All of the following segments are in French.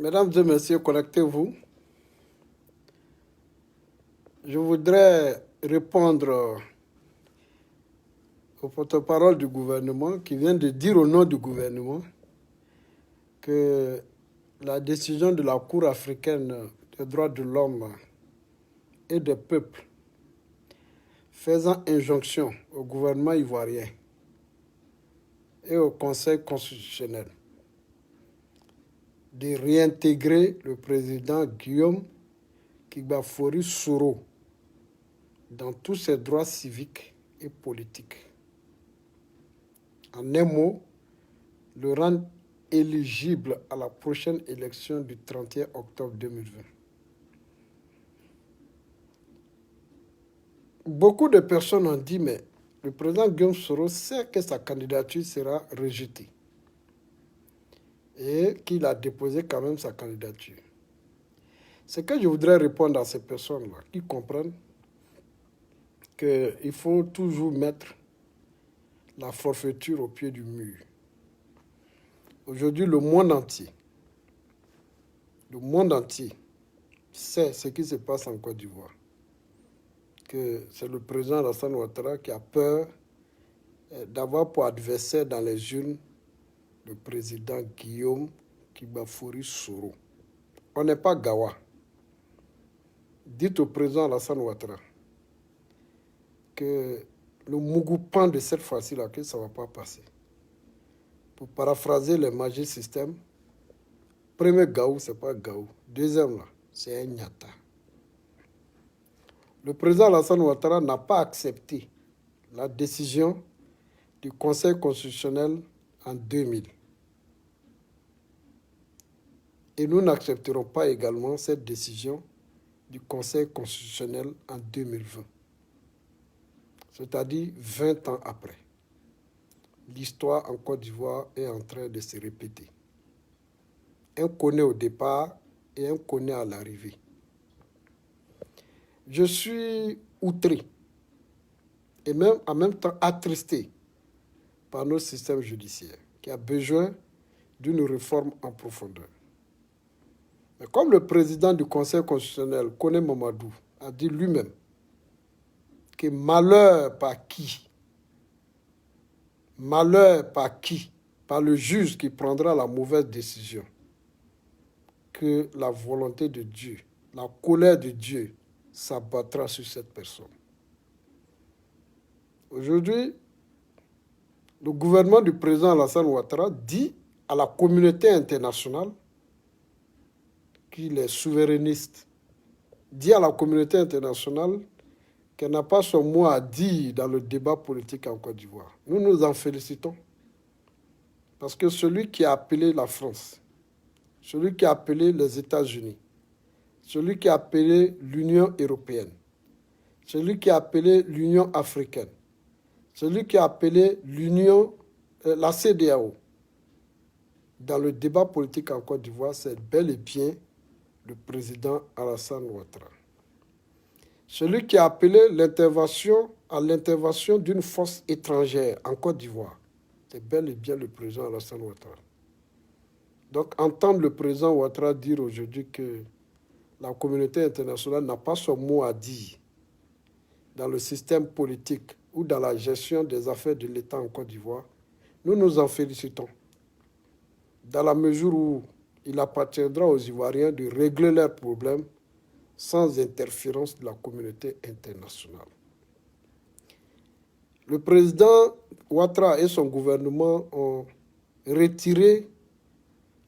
Mesdames et messieurs, connectez-vous. Je voudrais répondre au porte-parole du gouvernement qui vient de dire au nom du gouvernement que la décision de la Cour africaine des droits de l'homme et des peuples faisant injonction au gouvernement ivoirien et au Conseil constitutionnel de réintégrer le président Guillaume Kibafori Soro dans tous ses droits civiques et politiques. En un mot, le rendre éligible à la prochaine élection du 31 octobre 2020. Beaucoup de personnes ont dit, mais le président Guillaume Soro sait que sa candidature sera rejetée et qu'il a déposé quand même sa candidature. C'est que je voudrais répondre à ces personnes-là qui comprennent qu'il faut toujours mettre la forfaiture au pied du mur. Aujourd'hui, le monde entier sait ce qui se passe en Côte d'Ivoire. Que c'est le président Alassane Ouattara qui a peur d'avoir pour adversaire dans les urnes le président Guillaume Kibafori Soro. On n'est pas Gawa. Dites au président Alassane Ouattara que le Mougoupan de cette fois-ci, là, que ça ne va pas passer. Pour paraphraser le Magic System, premier Gaou, ce n'est pas Gaou. Deuxième, là, c'est un Nyata. Le président Alassane Ouattara n'a pas accepté la décision du Conseil constitutionnel en 2000. Et nous n'accepterons pas également cette décision du Conseil constitutionnel en 2020. C'est-à-dire 20 ans après. L'histoire en Côte d'Ivoire est en train de se répéter. Un connaît au départ et un connaît à l'arrivée. Je suis outré et même en même temps attristé par notre système judiciaire qui a besoin d'une réforme en profondeur. Mais comme le président du Conseil constitutionnel, Koné Mamadou, a dit lui-même que malheur par qui, par le juge qui prendra la mauvaise décision, que la volonté de Dieu, la colère de Dieu s'abattra sur cette personne. Aujourd'hui, le gouvernement du président Alassane Ouattara dit à la communauté internationale qu'il est souverainiste, dit à la communauté internationale qu'elle n'a pas son mot à dire dans le débat politique en Côte d'Ivoire. Nous nous en félicitons. Parce que celui qui a appelé la France, celui qui a appelé les États-Unis, celui qui a appelé l'Union européenne, celui qui a appelé l'Union africaine, celui qui a appelé la CEDEAO, dans le débat politique en Côte d'Ivoire, c'est bel et bien le président Alassane Ouattara. Celui qui a appelé à l'intervention d'une force étrangère en Côte d'Ivoire, c'est bel et bien le président Alassane Ouattara. Donc, entendre le président Ouattara dire aujourd'hui que la communauté internationale n'a pas son mot à dire dans le système politique ou dans la gestion des affaires de l'État en Côte d'Ivoire, nous nous en félicitons. Dans la mesure où il appartiendra aux Ivoiriens de régler leurs problèmes sans interférence de la communauté internationale. Le président Ouattara et son gouvernement ont retiré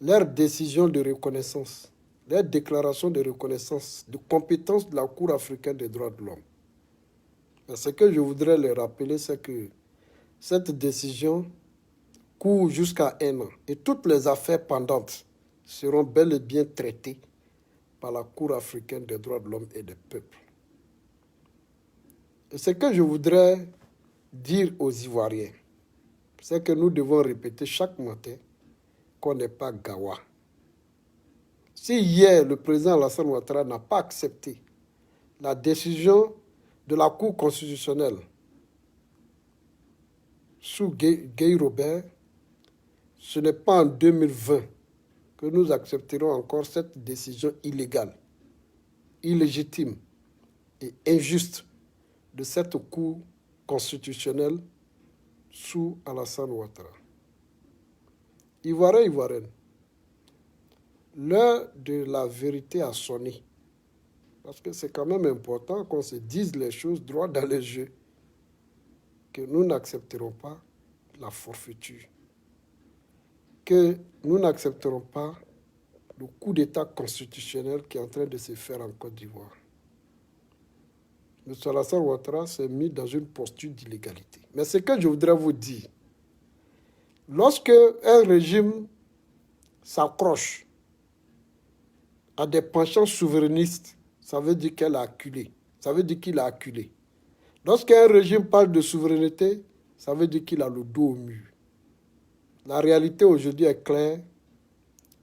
leur décision de reconnaissance, leur déclaration de reconnaissance de compétence de la Cour africaine des droits de l'homme. Mais ce que je voudrais leur rappeler, c'est que cette décision court jusqu'à 1 an et toutes les affaires pendantes seront bel et bien traitées par la Cour africaine des droits de l'homme et des peuples. Et ce que je voudrais dire aux Ivoiriens, c'est que nous devons répéter chaque matin qu'on n'est pas Gawa. Si hier, le président Alassane Ouattara n'a pas accepté la décision de la Cour constitutionnelle sous Guy Robert, ce n'est pas en 2020, que nous accepterons encore cette décision illégale, illégitime et injuste de cette Cour constitutionnelle sous Alassane Ouattara. Ivoiriens, Ivoiriennes, l'heure de la vérité a sonné. Parce que c'est quand même important qu'on se dise les choses droit dans les yeux, que nous n'accepterons pas la forfaiture, que nous n'accepterons pas le coup d'État constitutionnel qui est en train de se faire en Côte d'Ivoire. M. Alassane Ouattara s'est mis dans une posture d'illégalité. Mais ce que je voudrais vous dire, lorsque un régime s'accroche à des penchants souverainistes, ça veut dire qu'elle a acculé. Ça veut dire qu'il a acculé. Lorsqu'un régime parle de souveraineté, ça veut dire qu'il a le dos au mur. La réalité aujourd'hui est claire,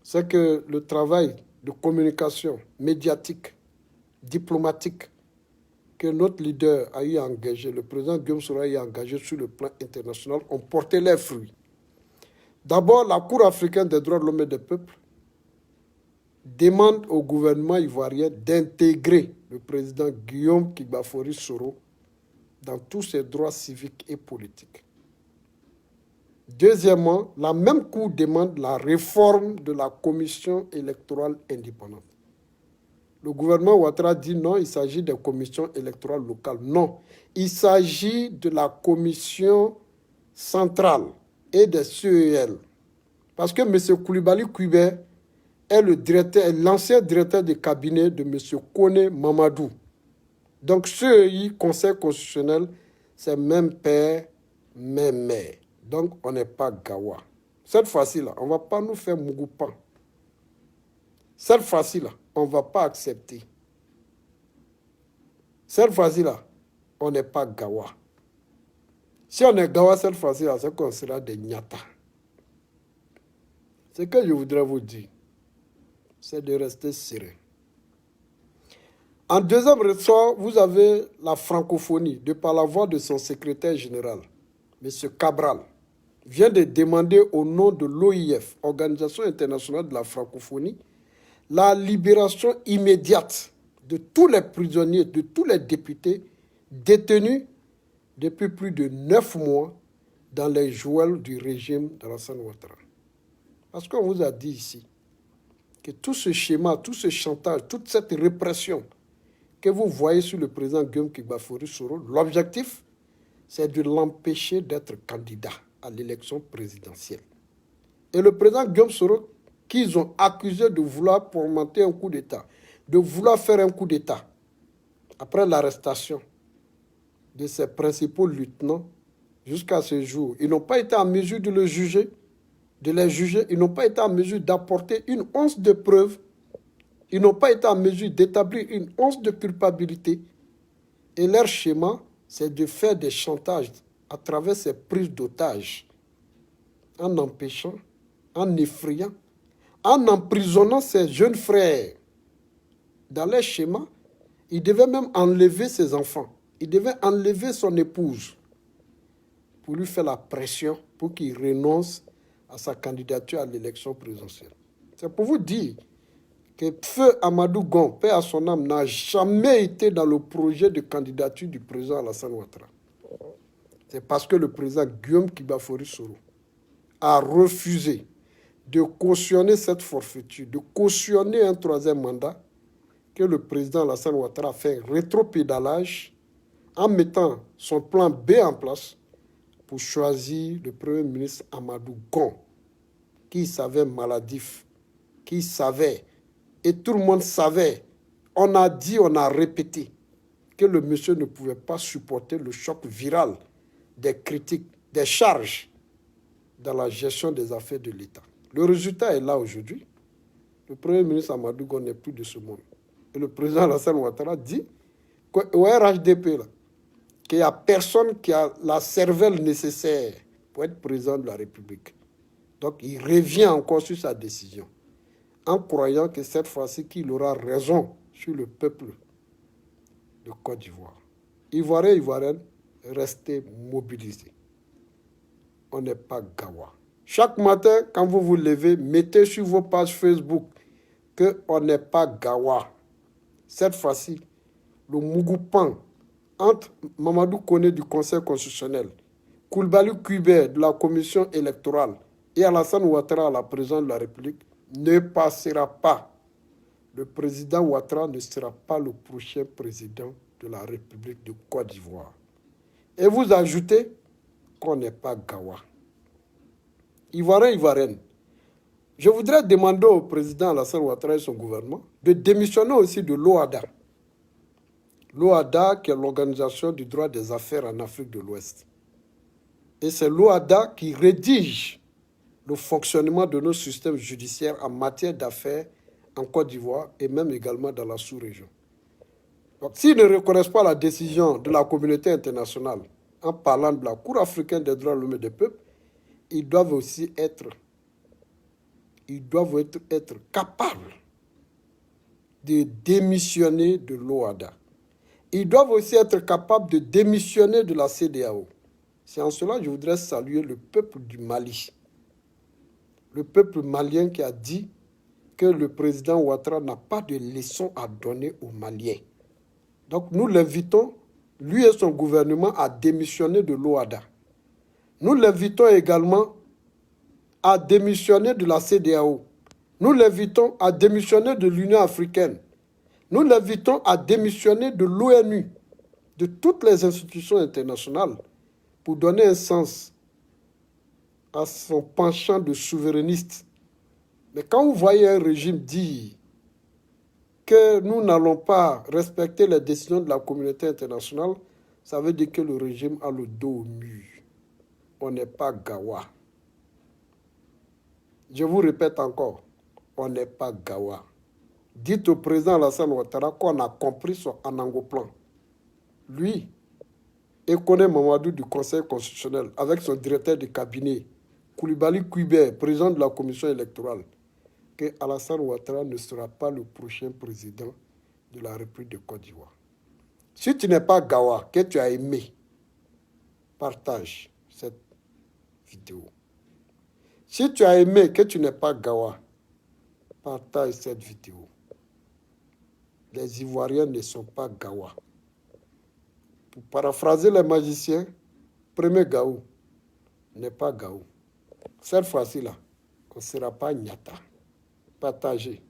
c'est que le travail de communication médiatique, diplomatique, que notre leader a eu engagé, le président Guillaume Soro a eu engagé sur le plan international, ont porté leurs fruits. D'abord, la Cour africaine des droits de l'homme et des peuples demande au gouvernement ivoirien d'intégrer le président Guillaume Kibafori Soro dans tous ses droits civiques et politiques. Deuxièmement, la même Cour demande la réforme de la commission électorale indépendante. Le gouvernement Ouattara dit non, il s'agit des commissions électorales locales. Non, il s'agit de la commission centrale et des CEL. Parce que M. Koulibaly Kouibé est l'ancien directeur de cabinet de M. Kone Mamadou. Donc, CEI, Conseil constitutionnel, c'est même père, même mère. Donc, on n'est pas gawa. Cette fois-ci-là, on ne va pas nous faire mougoupan. Cette fois-ci-là, on ne va pas accepter. Cette fois-ci-là, on n'est pas gawa. Si on est gawa cette fois-ci-là, c'est qu'on sera des nyata. Ce que je voudrais vous dire, c'est de rester serein. En deuxième ressort, vous avez la francophonie, de par la voix de son secrétaire général, M. Cabral, vient de demander au nom de l'OIF, Organisation internationale de la francophonie, la libération immédiate de tous les prisonniers, de tous les députés détenus depuis plus de 9 mois dans les geôles du régime d'Alassane Ouattara. Parce qu'on vous a dit ici que tout ce schéma, tout ce chantage, toute cette répression que vous voyez sur le président Guillaume Kibafori Soro, l'objectif, c'est de l'empêcher d'être candidat à l'élection présidentielle. Et le président Guillaume Soro, qu'ils ont accusé de vouloir fomenter un coup d'État, de vouloir faire un coup d'État, après l'arrestation de ses principaux lieutenants, jusqu'à ce jour, ils n'ont pas été en mesure de les juger, ils n'ont pas été en mesure d'apporter une once de preuve, ils n'ont pas été en mesure d'établir une once de culpabilité. Et leur schéma, c'est de faire des chantages à travers ces prises d'otages, en empêchant, en effrayant, en emprisonnant ses jeunes frères. Dans leur schéma, il devait même enlever ses enfants. Il devait enlever son épouse pour lui faire la pression pour qu'il renonce à sa candidature à l'élection présidentielle. C'est pour vous dire que Feu Amadou Gon, paix à son âme, n'a jamais été dans le projet de candidature du président Alassane Ouattara. C'est parce que le président Guillaume Kibafori Soro a refusé de cautionner cette forfaiture, de cautionner un troisième mandat, que le président Alassane Ouattara a fait un rétropédalage en mettant son plan B en place pour choisir le Premier ministre Amadou Gon, qui savait maladif, qui savait, et tout le monde savait, on a dit, on a répété, que le monsieur ne pouvait pas supporter le choc viral des critiques, des charges dans la gestion des affaires de l'État. Le résultat est là aujourd'hui. Le Premier ministre Amadou Gon n'est plus de ce monde. Et le président Alassane Ouattara dit qu'au RHDP, qu'il n'y a personne qui a la cervelle nécessaire pour être président de la République. Donc il revient encore sur sa décision, en croyant que cette fois-ci qu'il aura raison sur le peuple de Côte d'Ivoire. Ivoiriens, Ivoiriennes, restez mobilisés. On n'est pas gawa. Chaque matin, quand vous vous levez, mettez sur vos pages Facebook qu'on n'est pas Gawa. Cette fois-ci, le Mougoupan entre Mamadou Koné du Conseil constitutionnel, Koulibaly Kubert de la Commission électorale et Alassane Ouattara, la présidente de la République, ne passera pas. Le président Ouattara ne sera pas le prochain président de la République de Côte d'Ivoire. Et vous ajoutez qu'on n'est pas Gawa. Ivoirien, Ivoirienne, je voudrais demander au président Alassane Ouattara et son gouvernement de démissionner aussi de l'OHADA. L'OHADA qui est l'Organisation du droit des affaires en Afrique de l'Ouest. Et c'est l'OHADA qui rédige le fonctionnement de nos systèmes judiciaires en matière d'affaires en Côte d'Ivoire et même également dans la sous-région. Donc, s'ils ne reconnaissent pas la décision de la communauté internationale en parlant de la Cour africaine des droits de l'homme et des peuples, ils doivent aussi être capables de démissionner de l'OHADA. Ils doivent aussi être capables de démissionner de la CEDEAO. C'est en cela que je voudrais saluer le peuple du Mali. Le peuple malien qui a dit que le président Ouattara n'a pas de leçon à donner aux Maliens. Donc nous l'invitons, lui et son gouvernement, à démissionner de l'OHADA. Nous l'invitons également à démissionner de la CEDEAO. Nous l'invitons à démissionner de l'Union africaine. Nous l'invitons à démissionner de l'ONU, de toutes les institutions internationales, pour donner un sens à son penchant de souverainiste. Mais quand vous voyez un régime dire que nous n'allons pas respecter les décisions de la communauté internationale, ça veut dire que le régime a le dos au mur. On n'est pas Gawa. Je vous répète encore, on n'est pas Gawa. Dites au président Alassane Ouattara qu'on a compris son anangoplan. Lui et Koné Mamadou du Conseil constitutionnel, avec son directeur de cabinet, Koulibaly Kubert, président de la commission électorale, que Alassane Ouattara ne sera pas le prochain président de la République de Côte d'Ivoire. Si tu n'es pas Gawa, que tu as aimé, partage cette vidéo. Si tu as aimé que tu n'es pas Gawa, partage cette vidéo. Les Ivoiriens ne sont pas Gawa. Pour paraphraser les magiciens, premier Gaou n'est pas Gaou. Cette fois-ci-là, on ne sera pas Nyata. Partagez.